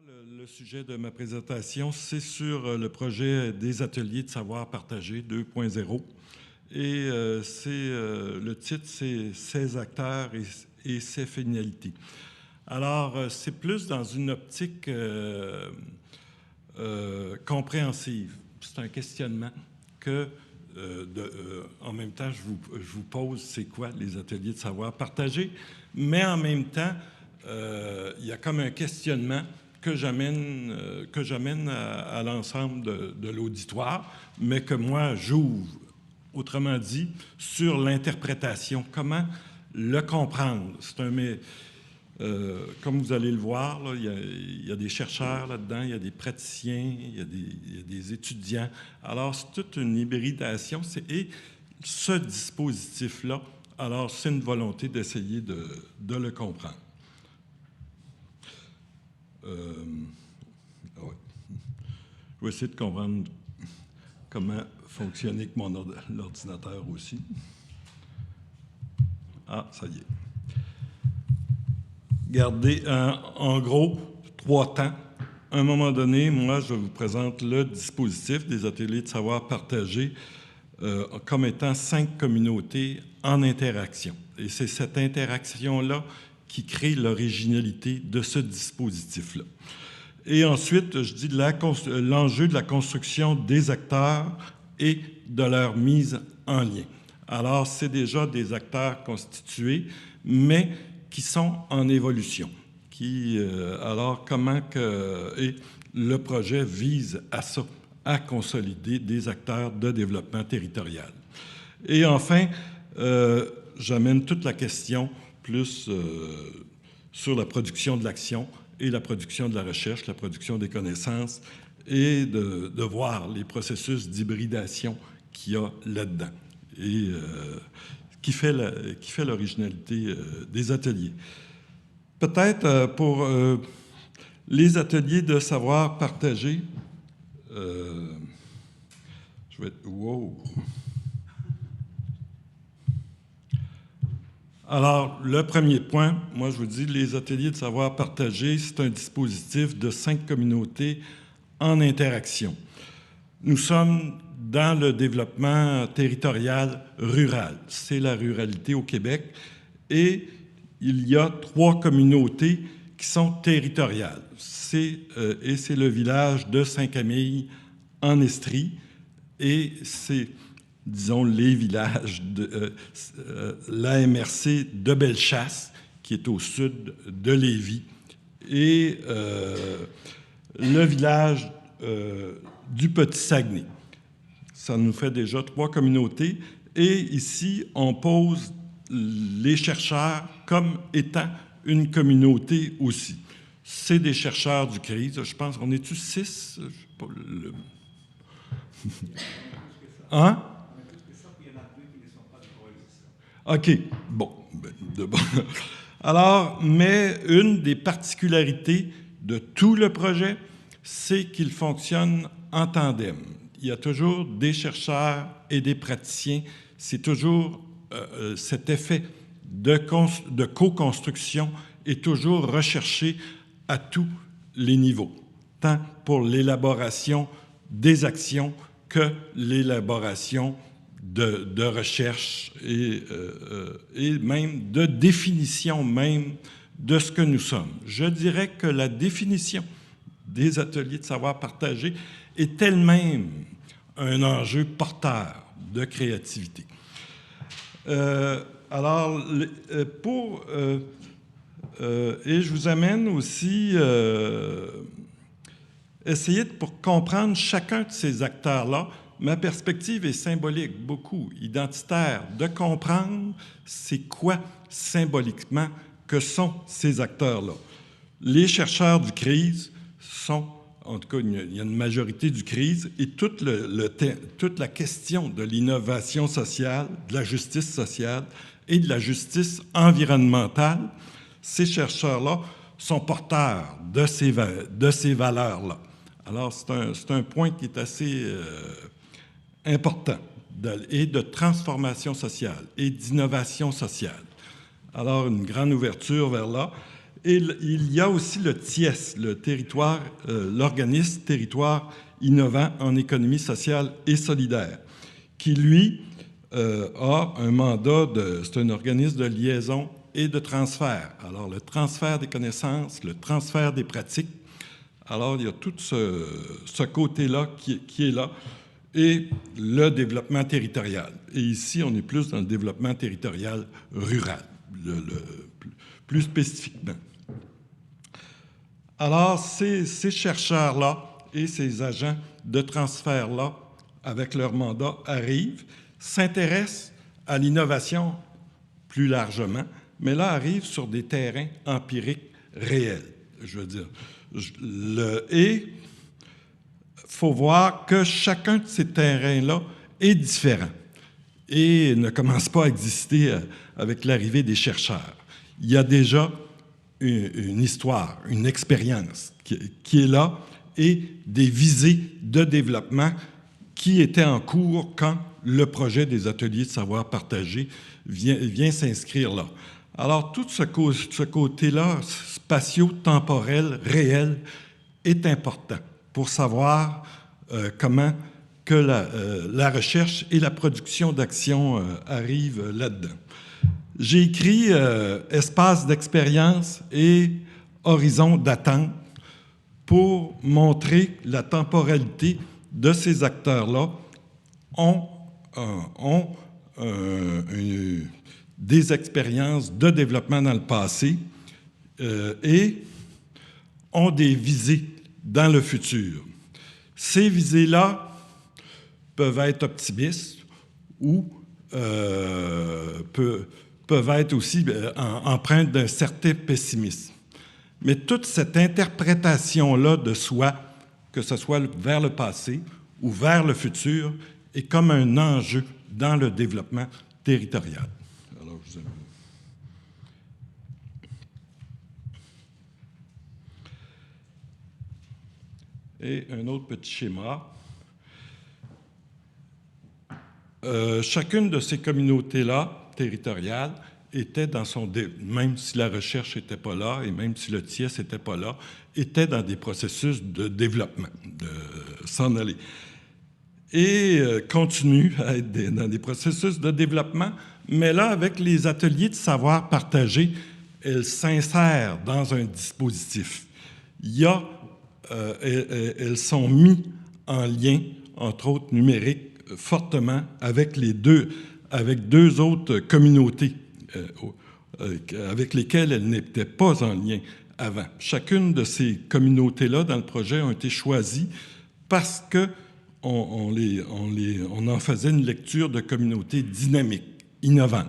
Le sujet de ma présentation, c'est sur le projet des ateliers de savoir partagé 2.0. Et le titre, c'est « Ses acteurs et ses finalités ». Alors, c'est plus dans une optique compréhensive. C'est un questionnement que, en même temps, je vous pose c'est quoi les ateliers de savoir partagé, mais en même temps, il y a comme un questionnement que j'amène à l'ensemble de l'auditoire, mais que moi, j'ouvre, autrement dit, sur l'interprétation. Comment le comprendre? C'est comme vous allez le voir, là, il y a des chercheurs là-dedans, il y a des praticiens, il y a des étudiants. Alors, c'est toute une hybridation. Et ce dispositif-là, alors, c'est une volonté d'essayer de le comprendre. Ouais. Je vais essayer de comprendre comment fonctionner avec mon ordinateur aussi. Ah, ça y est. Regardez, en gros, 3 temps. À un moment donné, moi, je vous présente le dispositif des ateliers de savoir partagé comme étant 5 communautés en interaction. Et c'est cette interaction-là qui crée l'originalité de ce dispositif-là. Et ensuite, je dis l'enjeu de la construction des acteurs et de leur mise en lien. Alors, c'est déjà des acteurs constitués, mais qui sont en évolution. Alors, comment et le projet vise à ça, à consolider des acteurs de développement territorial. Et enfin, j'amène toute la question plus sur la production de l'action et la production de la recherche, la production des connaissances et de voir les processus d'hybridation qu'il y a là-dedans et qui fait l'originalité des ateliers. Peut-être pour les ateliers de savoir partagé, je vais être... Wow! Alors, le premier point, moi je vous dis, les ateliers de savoir partagé, c'est un dispositif de 5 communautés en interaction. Nous sommes dans le développement territorial rural. C'est la ruralité au Québec. Et il y a 3 communautés qui sont territoriales. Et c'est le village de Saint-Camille en Estrie. Et c'est, disons, les villages de la MRC de Bellechasse, qui est au sud de Lévis, et le village du Petit-Saguenay. Ça nous fait déjà 3 communautés. Et ici, on pose les chercheurs comme étant une communauté aussi. C'est des chercheurs du CRISE. Je pense qu'on est-tu 6? Je sais pas, Hein? OK. Bon. Alors, mais une des particularités de tout le projet, c'est qu'il fonctionne en tandem. Il y a toujours des chercheurs et des praticiens. C'est toujours cet effet de co-construction est toujours recherché à tous les niveaux, tant pour l'élaboration des actions que l'élaboration de recherche et même de définition même de ce que nous sommes. Je dirais que la définition des ateliers de savoir partagé est elle-même un enjeu porteur de créativité. Alors, et je vous amène aussi essayer pour comprendre chacun de ces acteurs-là. Ma perspective est symbolique, beaucoup identitaire, de comprendre c'est quoi symboliquement que sont ces acteurs-là. Les chercheurs du CRISE sont, en tout cas, il y a une majorité du CRISE, et toute la question de l'innovation sociale, de la justice sociale et de la justice environnementale, ces chercheurs-là sont porteurs de ces valeurs-là. Alors, c'est un point qui est assez important et de transformation sociale et d'innovation sociale. Alors, une grande ouverture vers là. Et il y a aussi le TIES, l'organisme Territoire innovant en économie sociale et solidaire, qui, lui, a un mandat c'est un organisme de liaison et de transfert. Alors, le transfert des connaissances, le transfert des pratiques. Alors, il y a tout ce côté-là qui est là, et le développement territorial. Et ici, on est plus dans le développement territorial rural, plus spécifiquement. Alors, ces chercheurs-là et ces agents de transfert-là, avec leur mandat, arrivent, s'intéressent à l'innovation plus largement, mais là arrivent sur des terrains empiriques réels, je veux dire. Et il faut voir que chacun de ces terrains-là est différent et ne commence pas à exister avec l'arrivée des chercheurs. Il y a déjà une histoire, une expérience qui est là et des visées de développement qui étaient en cours quand le projet des ateliers de savoir partagé vient s'inscrire là. Alors, tout ce côté-là, spatio-temporel, réel, est important pour savoir comment que la recherche et la production d'actions arrivent là-dedans. J'ai écrit espace d'expérience et horizon d'attente pour montrer la temporalité de ces acteurs-là ont des expériences de développement dans le passé et ont des visées dans le futur. Ces visées-là peuvent être optimistes ou peuvent être aussi empreintes d'un certain pessimisme. Mais toute cette interprétation-là de soi, que ce soit vers le passé ou vers le futur, est comme un enjeu dans le développement territorial. Alors, je vous invite. Et un autre petit schéma. Chacune de ces communautés-là, territoriales, était dans son... Même si la recherche n'était pas là et même si le TIES n'était pas là, était dans des processus de développement, de s'en aller. Et continue à être dans des processus de développement, mais là, avec les ateliers de savoir partagé, elle s'insère dans un dispositif. Elles sont mises en lien, entre autres numériques, fortement avec deux autres communautés avec lesquelles elles n'étaient pas en lien avant. Chacune de ces communautés-là dans le projet ont été choisies parce que on en faisait une lecture de communautés dynamiques, innovantes,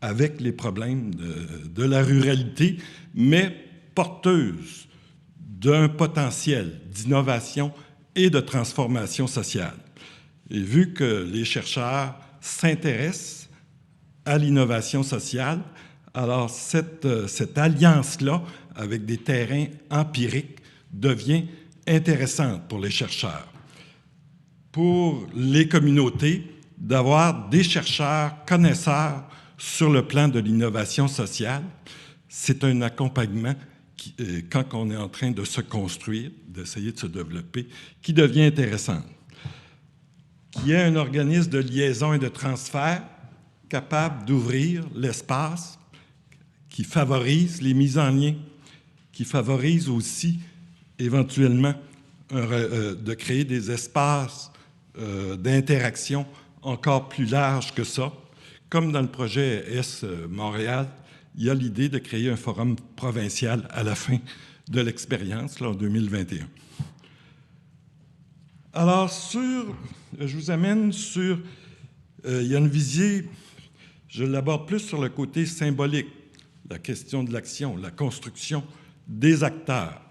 avec les problèmes de la ruralité, mais porteuses d'un potentiel d'innovation et de transformation sociale. Et vu que les chercheurs s'intéressent à l'innovation sociale, alors cette alliance-là, avec des terrains empiriques, devient intéressante pour les chercheurs. Pour les communautés, d'avoir des chercheurs connaisseurs sur le plan de l'innovation sociale, c'est un accompagnement quand on est en train de se construire, d'essayer de se développer, qui devient intéressant. Qu'il y ait un organisme de liaison et de transfert capable d'ouvrir l'espace, qui favorise les mises en lien, qui favorise aussi éventuellement de créer des espaces d'interaction encore plus larges que ça. Comme dans le projet S Montréal, il y a l'idée de créer un forum provincial à la fin de l'expérience, en 2021. Alors, je vous amène sur... il y a une visée, je l'aborde plus sur le côté symbolique, la question de l'action, la construction des acteurs.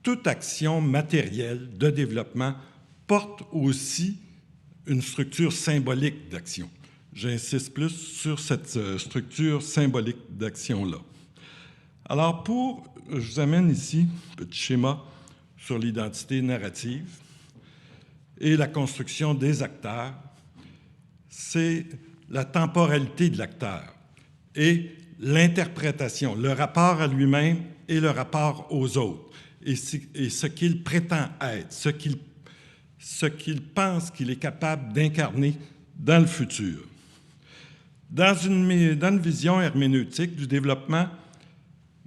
Toute action matérielle de développement porte aussi une structure symbolique d'action. J'insiste plus sur cette structure symbolique d'action-là. Alors, je vous amène ici, petit schéma sur l'identité narrative et la construction des acteurs. C'est la temporalité de l'acteur et l'interprétation, le rapport à lui-même et le rapport aux autres, et ce qu'il prétend être, ce qu'il pense qu'il est capable d'incarner dans le futur. Dans une vision herméneutique du développement,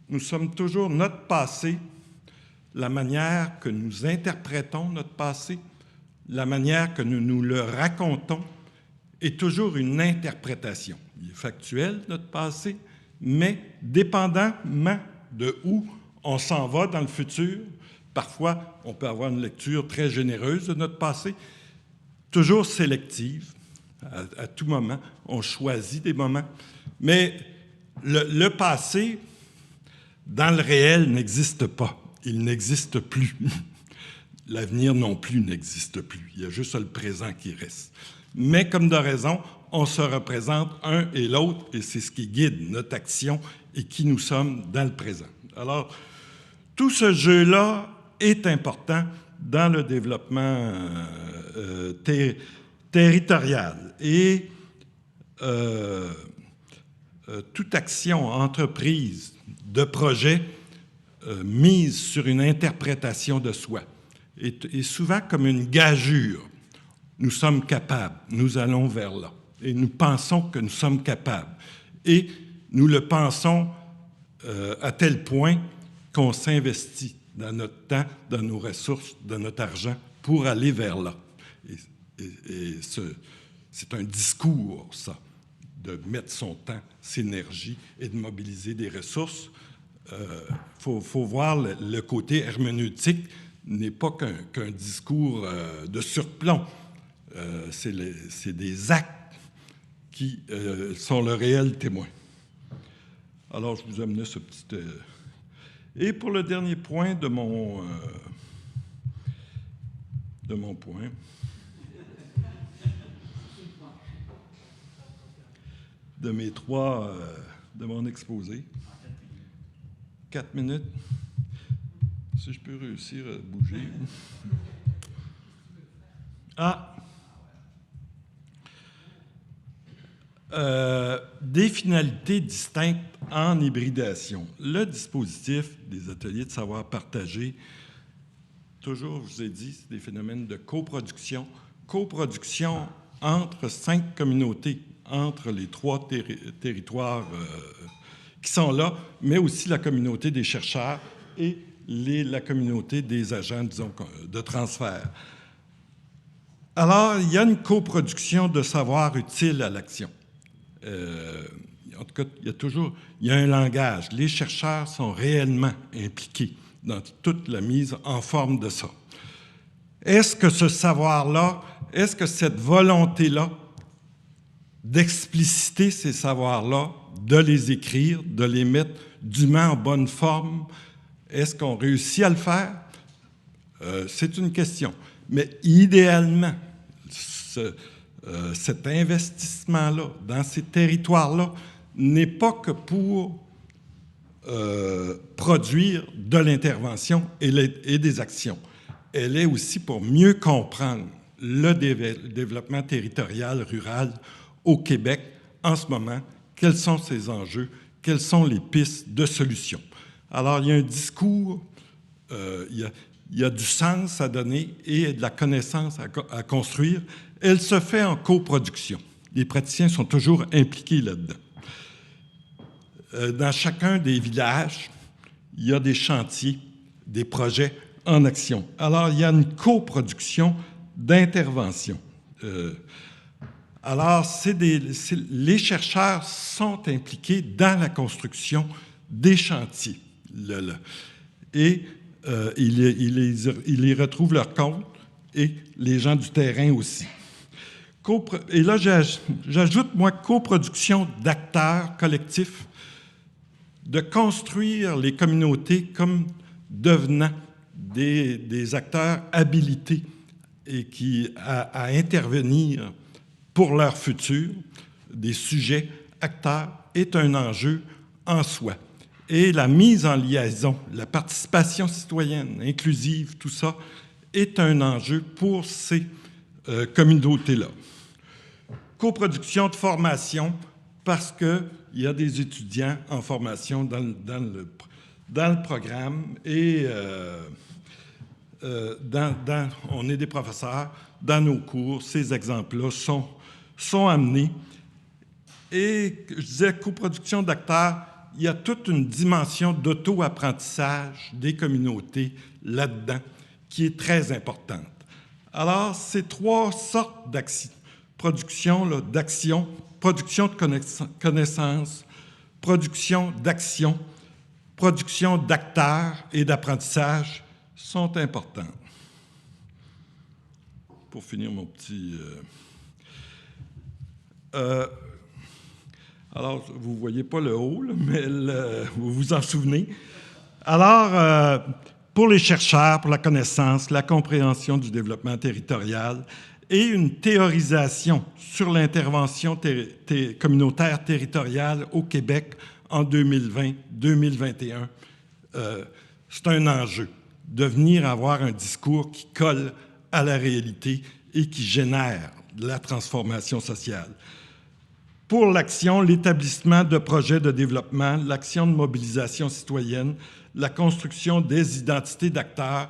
nous sommes toujours notre passé, la manière que nous interprétons notre passé, la manière que nous nous le racontons, est toujours une interprétation. Il est factuel, notre passé, mais dépendamment de où on s'en va dans le futur, parfois on peut avoir une lecture très généreuse de notre passé, toujours sélective, à tout moment, on choisit des moments, mais le passé, dans le réel, n'existe pas. Il n'existe plus. L'avenir non plus n'existe plus. Il y a juste le présent qui reste. Mais comme de raison, on se représente un et l'autre, et c'est ce qui guide notre action et qui nous sommes dans le présent. Alors, tout ce jeu-là est important dans le développement territorial. Et toute action, entreprise, de projet mise sur une interprétation de soi est souvent comme une gageure. Nous sommes capables, nous allons vers là. Et nous pensons que nous sommes capables. Et nous le pensons à tel point qu'on s'investit dans notre temps, dans nos ressources, dans notre argent pour aller vers là. Et c'est un discours, ça, de mettre son temps, ses énergies et de mobiliser des ressources. Faut voir le côté herméneutique n'est pas qu'un discours de surplomb. C'est des actes qui sont le réel témoin. Alors, je vous amenais ce petit... Et pour le dernier point de mon point, de mes trois, de mon exposé, 4 minutes, si je peux réussir à bouger. Des finalités distinctes en hybridation. Le dispositif des ateliers de savoir partagé, toujours, je vous ai dit, c'est des phénomènes de coproduction. Coproduction entre 5 communautés, entre les 3 territoires qui sont là, mais aussi la communauté des chercheurs et la communauté des agents, disons, de transfert. Alors, il y a une coproduction de savoir utile à l'action. En tout cas, il y a un langage. Les chercheurs sont réellement impliqués dans toute la mise en forme de ça. Est-ce que ce savoir-là, est-ce que cette volonté-là d'expliciter ces savoirs-là, de les écrire, de les mettre dûment en bonne forme, est-ce qu'on réussit à le faire? C'est une question. Mais idéalement, cet investissement-là, dans ces territoires-là, n'est pas que pour produire de l'intervention et des actions. Elle est aussi pour mieux comprendre le développement territorial, rural au Québec en ce moment, quels sont ses enjeux, quelles sont les pistes de solutions. Alors, il y a un discours, il y a du sens à donner et de la connaissance à construire. Elle se fait en coproduction. Les praticiens sont toujours impliqués là-dedans. Dans chacun des villages, il y a des chantiers, des projets en action. Alors, il y a une coproduction d'intervention. Alors, les chercheurs sont impliqués dans la construction des chantiers. Et ils y retrouvent leur compte, et les gens du terrain aussi. Et là, j'ajoute, moi, coproduction d'acteurs collectifs, de construire les communautés comme devenant des acteurs habilités et à intervenir pour leur futur, des sujets acteurs, est un enjeu en soi. Et la mise en liaison, la participation citoyenne, inclusive, tout ça, est un enjeu pour ces communautés-là. Coproduction de formation, parce que il y a des étudiants en formation dans le programme et on est des professeurs. Dans nos cours, ces exemples-là sont amenés. Et je disais, coproduction d'acteurs, il y a toute une dimension d'auto-apprentissage des communautés là-dedans qui est très importante. Alors, ces trois sortes d'actions, production de connaissances, production d'action, production d'acteurs et d'apprentissage sont importantes. Pour finir mon petit... alors, vous ne voyez pas le haut, là, mais vous vous en souvenez. Alors, pour les chercheurs, pour la connaissance, la compréhension du développement territorial et une théorisation sur l'intervention communautaire territoriale au Québec en 2020-2021, c'est un enjeu de venir avoir un discours qui colle à la réalité et qui génère de la transformation sociale. Pour l'action, l'établissement de projets de développement, l'action de mobilisation citoyenne, la construction des identités d'acteurs,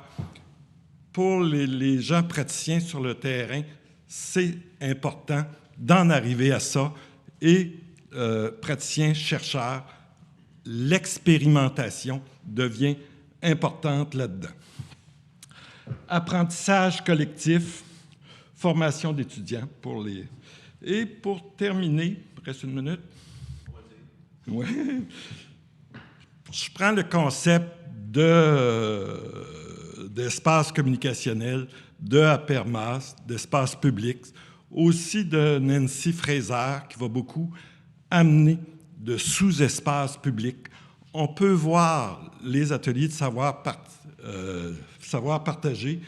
pour les gens praticiens sur le terrain, c'est important d'en arriver à ça. Et praticiens, chercheurs, l'expérimentation devient importante là-dedans. Apprentissage collectif, formation d'étudiants pour les... Et pour terminer, il reste une minute. Ouais. Je prends le concept d'espace communicationnel, de Habermas, d'espace public, aussi de Nancy Fraser, qui va beaucoup amener de sous-espaces publics. On peut voir les ateliers de savoir partagé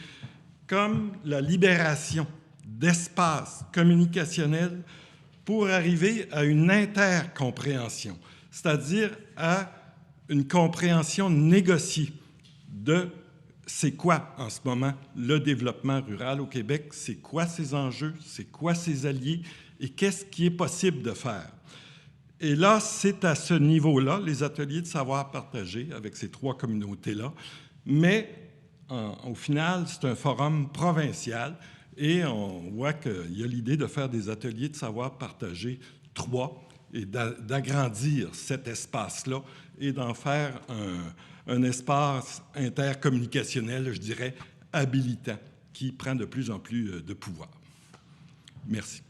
comme la libération d'espace communicationnel pour arriver à une intercompréhension, c'est-à-dire à une compréhension négociée de c'est quoi en ce moment le développement rural au Québec, c'est quoi ses enjeux, c'est quoi ses alliés et qu'est-ce qui est possible de faire. Et là, c'est à ce niveau-là, les ateliers de savoir partagé avec ces trois communautés-là, mais au final, c'est un forum provincial. Et on voit qu'il y a l'idée de faire des ateliers de savoir partager 3 et d'agrandir cet espace-là et d'en faire un espace intercommunicationnel, je dirais, habilitant, qui prend de plus en plus de pouvoir. Merci.